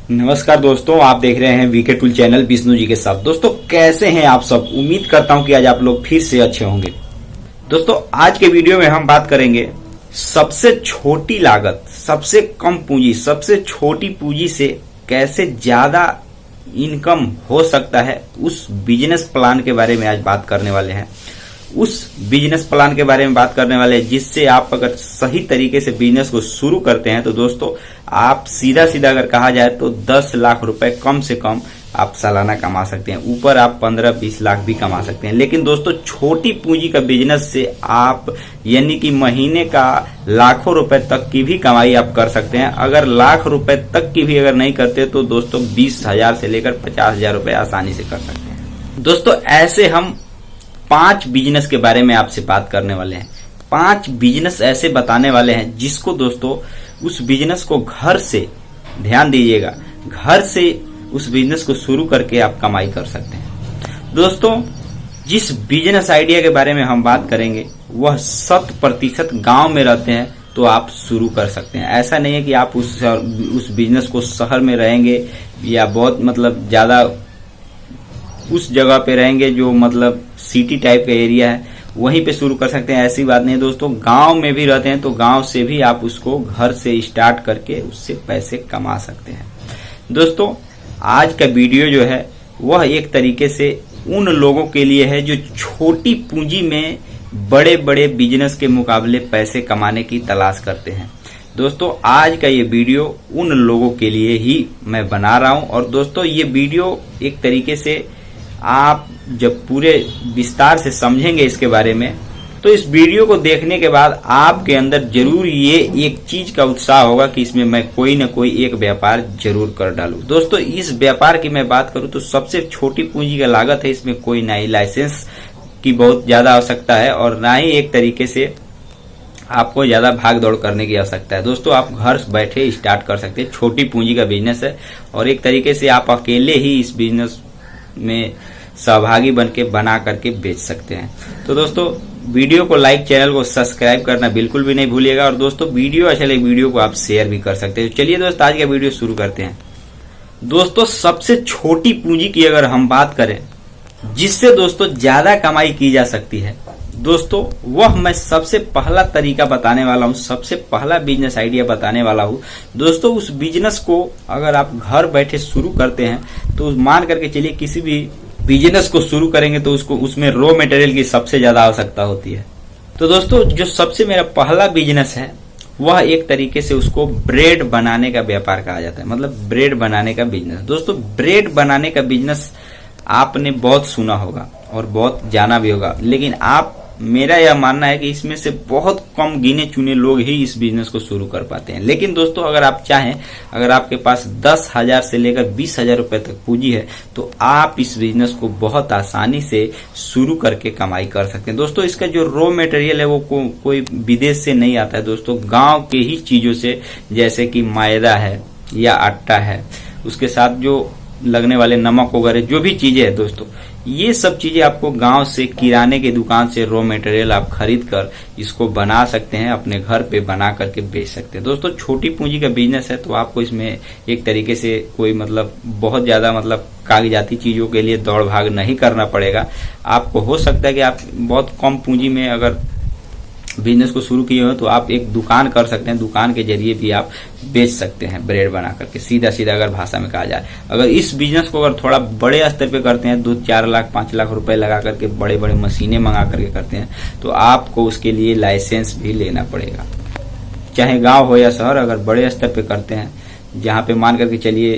नमस्कार दोस्तों, आप देख रहे हैं VK tool channel Vishnu ji के साथ। दोस्तों कैसे हैं आप सब? उम्मीद करता हूं कि आज आप लोग फिर से अच्छे होंगे। दोस्तों आज के वीडियो में हम बात करेंगे सबसे छोटी लागत, सबसे कम पूंजी, सबसे छोटी पूंजी से कैसे ज्यादा इनकम हो सकता है, उस बिजनेस प्लान के बारे में आज बात करने वाले हैं। उस बिजनेस प्लान के बारे में बात करने वाले हैं जिससे आप अगर सही तरीके से बिजनेस को शुरू करते हैं तो दोस्तों आप सीधा सीधा अगर कहा जाए तो 10 लाख रुपए कम से कम आप सालाना कमा सकते हैं। ऊपर आप 15-20 लाख भी कमा सकते हैं। लेकिन दोस्तों छोटी पूंजी का बिजनेस से आप यानी कि महीने का लाखों रुपए तक की भी कमाई आप कर सकते हैं। अगर लाख रुपए तक की भी अगर नहीं करते तो दोस्तों 20,000 से लेकर 50,000 रुपए आसानी से कर सकते हैं। दोस्तों ऐसे हम 5 बिजनेस के बारे में आपसे बात करने वाले हैं। 5 बिजनेस ऐसे बताने वाले हैं जिसको दोस्तों उस बिजनेस को घर से, ध्यान दीजिएगा, घर से उस बिजनेस को शुरू करके आप कमाई कर सकते हैं। दोस्तों जिस बिजनेस आइडिया के बारे में हम बात करेंगे वह 100% गांव में रहते हैं तो आप शुरू कर सकते हैं। ऐसा नहीं है कि आप उस बिजनेस को शहर में रहेंगे या बहुत ज्यादा उस जगह पे रहेंगे जो सिटी टाइप का एरिया है वहीं पे शुरू कर सकते हैं। ऐसी बात नहीं है दोस्तों, गांव में भी रहते हैं तो गांव से भी आप उसको घर से स्टार्ट करके उससे पैसे कमा सकते हैं। दोस्तों आज का वीडियो जो है वह एक तरीके से उन लोगों के लिए है जो छोटी पूंजी में बड़े बड़े बिजनेस के मुकाबले पैसे कमाने की तलाश करते हैं। दोस्तों आज का ये वीडियो उन लोगों के लिए ही मैं बना रहा हूं। और दोस्तों ये वीडियो एक तरीके से आप जब पूरे विस्तार से समझेंगे इसके बारे में तो इस वीडियो को देखने के बाद आपके अंदर जरूर ये एक चीज का उत्साह होगा कि इसमें मैं कोई न कोई एक व्यापार जरूर कर डालूं। दोस्तों इस व्यापार की मैं बात करूं तो सबसे छोटी पूंजी का लागत है। इसमें कोई ना ही लाइसेंस की बहुत ज्यादा आवश्यकता है और ना ही एक तरीके से आपको ज्यादा भाग दौड़ करने की आवश्यकता है। दोस्तों आप घर बैठे स्टार्ट कर सकते हैं। छोटी पूंजी का बिजनेस है और एक तरीके से आप अकेले ही इस बिजनेस में सहभागी बन के बना करके बेच सकते हैं। तो दोस्तों वीडियो को लाइक, चैनल को सब्सक्राइब करना बिल्कुल भी नहीं भूलिएगा। और दोस्तों वीडियो अच्छा लगे वीडियो को आप शेयर भी कर सकते हैं। चलिए दोस्तों आज का वीडियो शुरू करते हैं। दोस्तों सबसे छोटी पूंजी की अगर हम बात करें जिससे दोस्तों ज्यादा कमाई की जा सकती है, दोस्तों वह मैं सबसे पहला तरीका बताने वाला हूं, सबसे पहला बिजनेस आइडिया बताने वाला हूं। दोस्तों उस बिजनेस को अगर आप घर बैठे शुरू करते हैं तो मान करके चलिए किसी भी बिजनेस को शुरू करेंगे तो उसमें रॉ मटेरियल की सबसे ज्यादा आवश्यकता होती है। तो दोस्तों जो सबसे मेरा पहला बिजनेस है वह एक तरीके से उसको ब्रेड बनाने का व्यापार कहा जाता है, ब्रेड बनाने का बिजनेस। दोस्तों ब्रेड बनाने का बिजनेस आपने बहुत सुना होगा और बहुत जाना भी होगा, लेकिन मेरा यह मानना है कि इसमें से बहुत कम गिने चुने लोग ही इस बिजनेस को शुरू कर पाते हैं। लेकिन दोस्तों अगर आप चाहें, अगर आपके पास 10,000 से लेकर 20,000 रुपए तक पूंजी है तो आप इस बिजनेस को बहुत आसानी से शुरू करके कमाई कर सकते हैं। दोस्तों इसका जो रॉ मटेरियल है वो कोई विदेश से नहीं आता है। दोस्तों गांव के ही चीजों से, जैसे कि मैदा है या आटा है, उसके साथ जो लगने वाले नमक वगैरह जो भी चीजें है दोस्तों, ये सब चीजें आपको गांव से, किराने की दुकान से रॉ मटेरियल आप खरीद कर इसको बना सकते हैं, अपने घर पे बना करके बेच सकते हैं। दोस्तों छोटी पूंजी का बिजनेस है तो आपको इसमें एक तरीके से कोई बहुत ज्यादा कागजाती चीजों के लिए दौड़ भाग नहीं करना पड़ेगा। आपको हो सकता है कि आप बहुत कम पूंजी में अगर बिजनेस को शुरू किए हो तो आप एक दुकान कर सकते हैं। दुकान के जरिए भी आप बेच सकते हैं ब्रेड बना करके, सीधा सीधा अगर भाषा में कहा जाए। अगर इस बिजनेस को अगर थोड़ा बड़े स्तर पे करते हैं, 2-4 लाख 5 लाख रुपए लगा करके बड़े बड़े मशीनें मंगा करके करते हैं तो आपको उसके लिए लाइसेंस भी लेना पड़ेगा। चाहे गाँव हो या शहर, अगर बड़े स्तर पे करते हैं जहाँ पे मान करके चलिए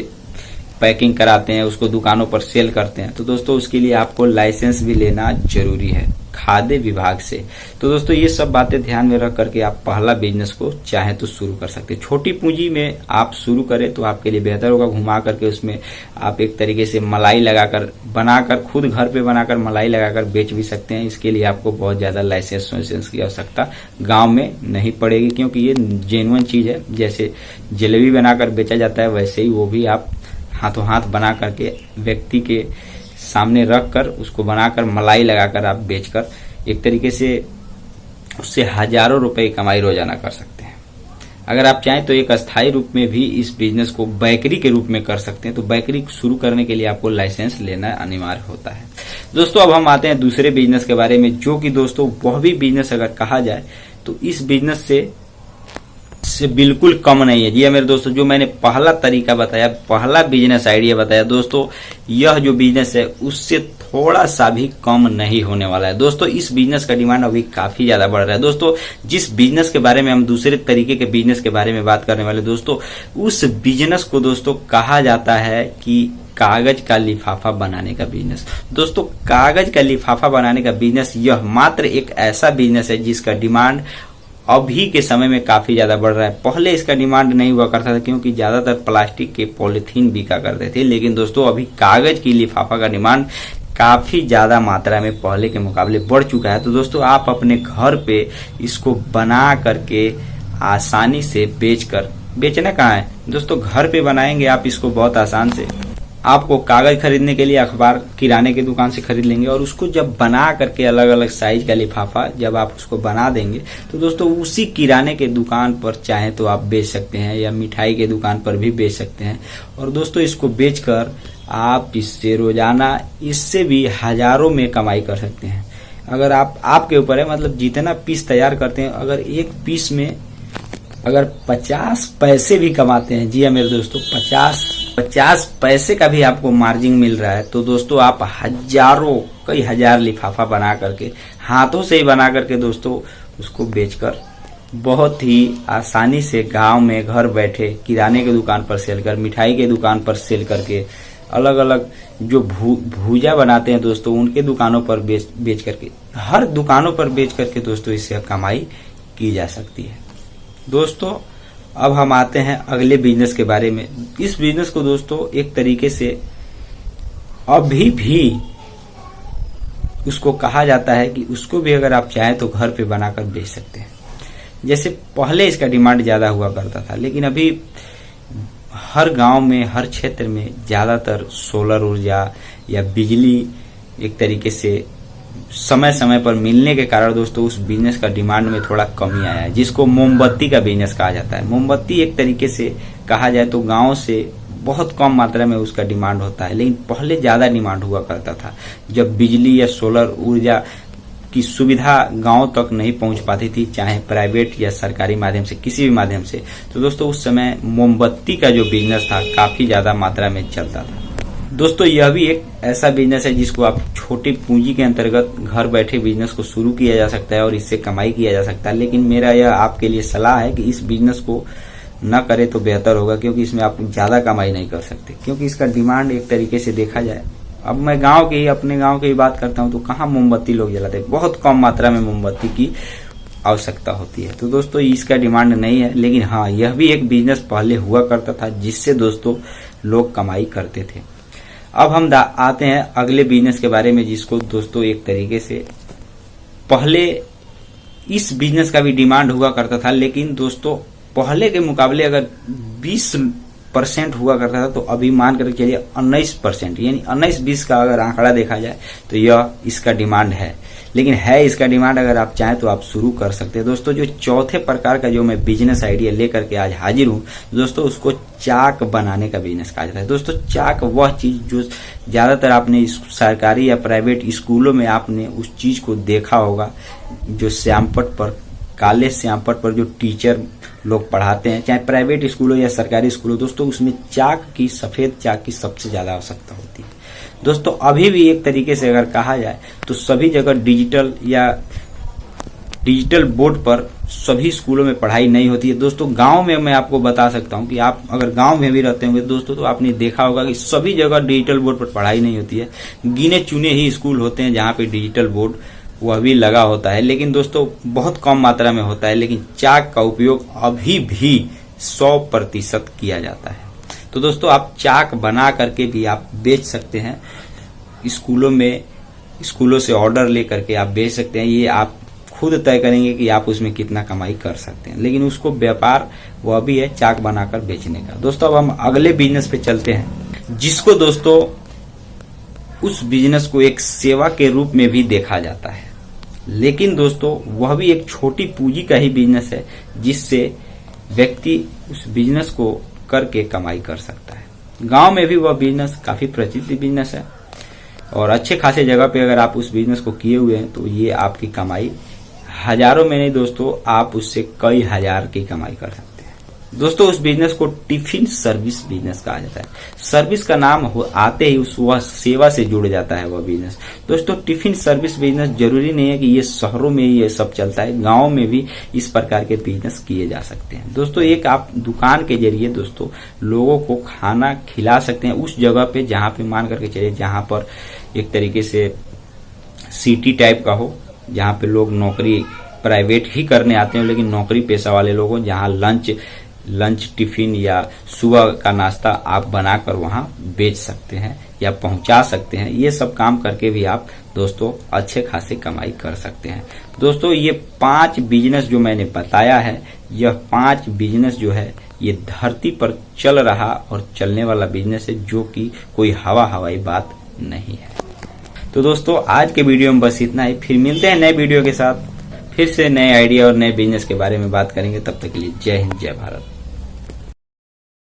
पैकिंग कराते हैं, उसको दुकानों पर सेल करते हैं, तो दोस्तों उसके लिए आपको लाइसेंस भी लेना जरूरी है खाद्य विभाग से। तो दोस्तों ये सब बातें ध्यान में रख करके आप पहला बिजनेस को चाहे तो शुरू कर सकते हैं। छोटी पूंजी में आप शुरू करें तो आपके लिए बेहतर होगा। घुमा करके उसमें आप एक तरीके से मलाई लगाकर, बनाकर खुद घर पे बनाकर मलाई लगाकर बेच भी सकते हैं। इसके लिए आपको बहुत ज्यादा लाइसेंस की आवश्यकता गाँव में नहीं पड़ेगी, क्योंकि ये जेन्युइन चीज है। जैसे जलेबी बनाकर बेचा जाता है वैसे ही वो भी आप हाथों हाथ बना करके व्यक्ति के सामने रख कर उसको बनाकर मलाई लगाकर आप बेचकर एक तरीके से उससे हजारों रुपए की कमाई रोजाना कर सकते हैं। अगर आप चाहें तो एक अस्थायी रूप में भी इस बिजनेस को बेकरी के रूप में कर सकते हैं। तो बेकरी शुरू करने के लिए आपको लाइसेंस लेना अनिवार्य होता है। दोस्तों अब हम आते हैं दूसरे बिजनेस के बारे में, जो कि दोस्तों वह भी बिजनेस अगर कहा जाए तो इस बिजनेस से बिल्कुल कम नहीं है। जी मेरे दोस्तों, जो मैंने पहला तरीका बताया, पहला बिजनेस आइडिया बताया दोस्तों, यह जो बिजनेस है उससे थोड़ा सा भी कम नहीं होने वाला है। दोस्तों इस बिजनेस का डिमांड अभी काफी ज्यादा बढ़ रहा है। दोस्तों जिस बिजनेस के बारे में हम दूसरे तरीके के बिजनेस के बारे में बात करने वाले दोस्तों, उस बिजनेस को दोस्तों कहा जाता है कि कागज का लिफाफा बनाने का बिजनेस। दोस्तों कागज का लिफाफा बनाने का बिजनेस यह मात्र एक ऐसा बिजनेस है जिसका डिमांड अभी के समय में काफी ज्यादा बढ़ रहा है। पहले इसका डिमांड नहीं हुआ करता था क्योंकि ज्यादातर प्लास्टिक के पॉलिथीन बिका करते थे, लेकिन दोस्तों अभी कागज की लिफाफा का डिमांड काफी ज्यादा मात्रा में पहले के मुकाबले बढ़ चुका है। तो दोस्तों आप अपने घर पे इसको बना करके आसानी से बेचना कहाँ है दोस्तों, घर पे बनाएंगे आप इसको बहुत आसान से। आपको कागज खरीदने के लिए अखबार किराने की दुकान से खरीद लेंगे और उसको जब बना करके अलग अलग साइज का लिफाफा जब आप उसको बना देंगे तो दोस्तों उसी किराने के दुकान पर चाहे तो आप बेच सकते हैं या मिठाई के दुकान पर भी बेच सकते हैं। और दोस्तों इसको बेचकर आप इससे रोजाना इससे भी हजारों में कमाई कर सकते हैं। अगर आपके ऊपर है, मतलब जितना पीस तैयार करते हैं, अगर एक पीस में अगर 50 पैसे भी कमाते हैं, जी हाँ मेरे दोस्तों 50 पैसे का भी आपको मार्जिन मिल रहा है, तो दोस्तों आप कई हजार लिफाफा बना करके, हाथों से ही बना करके दोस्तों उसको बेचकर बहुत ही आसानी से गांव में घर बैठे किराने की दुकान पर सेल कर, मिठाई के दुकान पर सेल करके, अलग अलग जो भूजा बनाते हैं दोस्तों उनके दुकानों पर बेच करके, हर दुकानों पर बेच करके दोस्तों इससे कमाई की जा सकती है। दोस्तों अब हम आते हैं अगले बिजनेस के बारे में। इस बिजनेस को दोस्तों एक तरीके से अभी भी उसको कहा जाता है कि उसको भी अगर आप चाहें तो घर पे बनाकर बेच सकते हैं। जैसे पहले इसका डिमांड ज्यादा हुआ करता था, लेकिन अभी हर गांव में, हर क्षेत्र में ज्यादातर सोलर ऊर्जा या बिजली एक तरीके से समय समय पर मिलने के कारण दोस्तों उस बिजनेस का डिमांड में थोड़ा कमी आया है, जिसको मोमबत्ती का बिजनेस कहा जाता है। मोमबत्ती एक तरीके से कहा जाए तो गांव से बहुत कम मात्रा में उसका डिमांड होता है, लेकिन पहले ज्यादा डिमांड हुआ करता था जब बिजली या सोलर ऊर्जा की सुविधा गांव तक नहीं पहुंच पाती थी, चाहे प्राइवेट या सरकारी माध्यम से, किसी भी माध्यम से। तो दोस्तों उस समय मोमबत्ती का जो बिजनेस था काफी ज्यादा मात्रा में चलता था। दोस्तों यह भी एक ऐसा बिजनेस है जिसको आप छोटी पूंजी के अंतर्गत घर बैठे बिजनेस को शुरू किया जा सकता है और इससे कमाई किया जा सकता है। लेकिन मेरा यह आपके लिए सलाह है कि इस बिजनेस को न करें तो बेहतर होगा, क्योंकि इसमें आप ज्यादा कमाई नहीं कर सकते, क्योंकि इसका डिमांड एक तरीके से देखा जाए, अब मैं अपने गांव की बात करता हूं तो कहाँ मोमबत्ती लोग जलाते हैं, बहुत कम मात्रा में मोमबत्ती की आवश्यकता होती है। तो दोस्तों इसका डिमांड नहीं है, लेकिन हाँ यह भी एक बिजनेस पहले हुआ करता था जिससे दोस्तों लोग कमाई करते थे। अब हम आते हैं अगले बिजनेस के बारे में, जिसको दोस्तों एक तरीके से पहले इस बिजनेस का भी डिमांड हुआ करता था, लेकिन दोस्तों पहले के मुकाबले अगर 20% हुआ करता था तो अभी मान कर चलिए 19%, यानी 19-20 का अगर आंकड़ा देखा जाए तो यह इसका डिमांड है। लेकिन है इसका डिमांड, अगर आप चाहें तो आप शुरू कर सकते हैं। दोस्तों जो चौथे प्रकार का जो मैं बिजनेस आइडिया लेकर के आज हाजिर हूं दोस्तों, उसको चाक बनाने का बिजनेस कहा जाता है। दोस्तों चाक वह चीज जो ज्यादातर आपने सरकारी या प्राइवेट स्कूलों में आपने उस चीज को देखा होगा, जो श्यामपट्ट पर, काले श्यामपट्ट पर जो टीचर लोग पढ़ाते हैं, चाहे प्राइवेट स्कूलों या सरकारी स्कूलों, दोस्तों उसमें सफेद चाक की सबसे ज्यादा आवश्यकता होती है। दोस्तों अभी भी एक तरीके से अगर कहा जाए तो सभी जगह डिजिटल बोर्ड पर सभी स्कूलों में पढ़ाई नहीं होती है। दोस्तों गांव में मैं आपको बता सकता हूं कि आप अगर गांव में भी रहते होंगे दोस्तों तो आपने देखा होगा कि सभी जगह डिजिटल बोर्ड पर पढ़ाई नहीं होती है। गिने चुने ही स्कूल होते हैं जहां पे डिजिटल बोर्ड वह भी लगा होता है, लेकिन दोस्तों बहुत कम मात्रा में होता है। लेकिन चाक का उपयोग अभी भी 100% किया जाता है। तो दोस्तों आप चाक बना करके भी आप बेच सकते हैं, स्कूलों से ऑर्डर लेकर के आप बेच सकते हैं। ये आप खुद तय करेंगे कि आप उसमें कितना कमाई कर सकते हैं, लेकिन उसको व्यापार वह भी है चाक बनाकर बेचने का। दोस्तों अब हम अगले बिजनेस पे चलते हैं, जिसको दोस्तों उस बिजनेस को एक सेवा के रूप में भी देखा जाता है, लेकिन दोस्तों वह भी एक छोटी पूंजी का ही बिजनेस है, जिससे व्यक्ति उस बिजनेस को करके कमाई कर सकता है। गांव में भी वह बिजनेस काफी प्रचलित बिजनेस है और अच्छे खासे जगह पे अगर आप उस बिजनेस को किए हुए हैं तो ये आपकी कमाई हजारों में नहीं दोस्तों, आप उससे कई हजार की कमाई कर सकते हैं। दोस्तों उस बिजनेस को टिफिन सर्विस बिजनेस कहा जाता है। सर्विस का नाम आते ही वह सेवा से जुड़ जाता है वह बिजनेस। दोस्तों टिफिन सर्विस बिजनेस जरूरी नहीं है कि ये शहरों में ये सब चलता है, गांव में भी इस प्रकार के बिजनेस किए जा सकते हैं। दोस्तों एक आप दुकान के जरिए दोस्तों लोगों को खाना खिला सकते हैं उस जगह पे जहां पे मान करके चलिए जहां पर एक तरीके से सिटी टाइप का हो, जहां पे लोग नौकरी प्राइवेट ही करने आते हैं लेकिन नौकरी पेशा वाले लोग हो, जहां लंच टिफिन या सुबह का नाश्ता आप बनाकर वहां बेच सकते हैं या पहुंचा सकते हैं। ये सब काम करके भी आप दोस्तों अच्छे खासे कमाई कर सकते हैं। दोस्तों ये 5 बिजनेस जो मैंने बताया है, यह 5 बिजनेस जो है ये धरती पर चल रहा और चलने वाला बिजनेस है, जो कि कोई हवाई बात नहीं है। तो दोस्तों आज के वीडियो में बस इतना ही। फिर मिलते हैं नए वीडियो के साथ, फिर से नए आइडिया और नए बिजनेस के बारे में बात करेंगे। तब तक के लिए जय हिंद, जय भारत।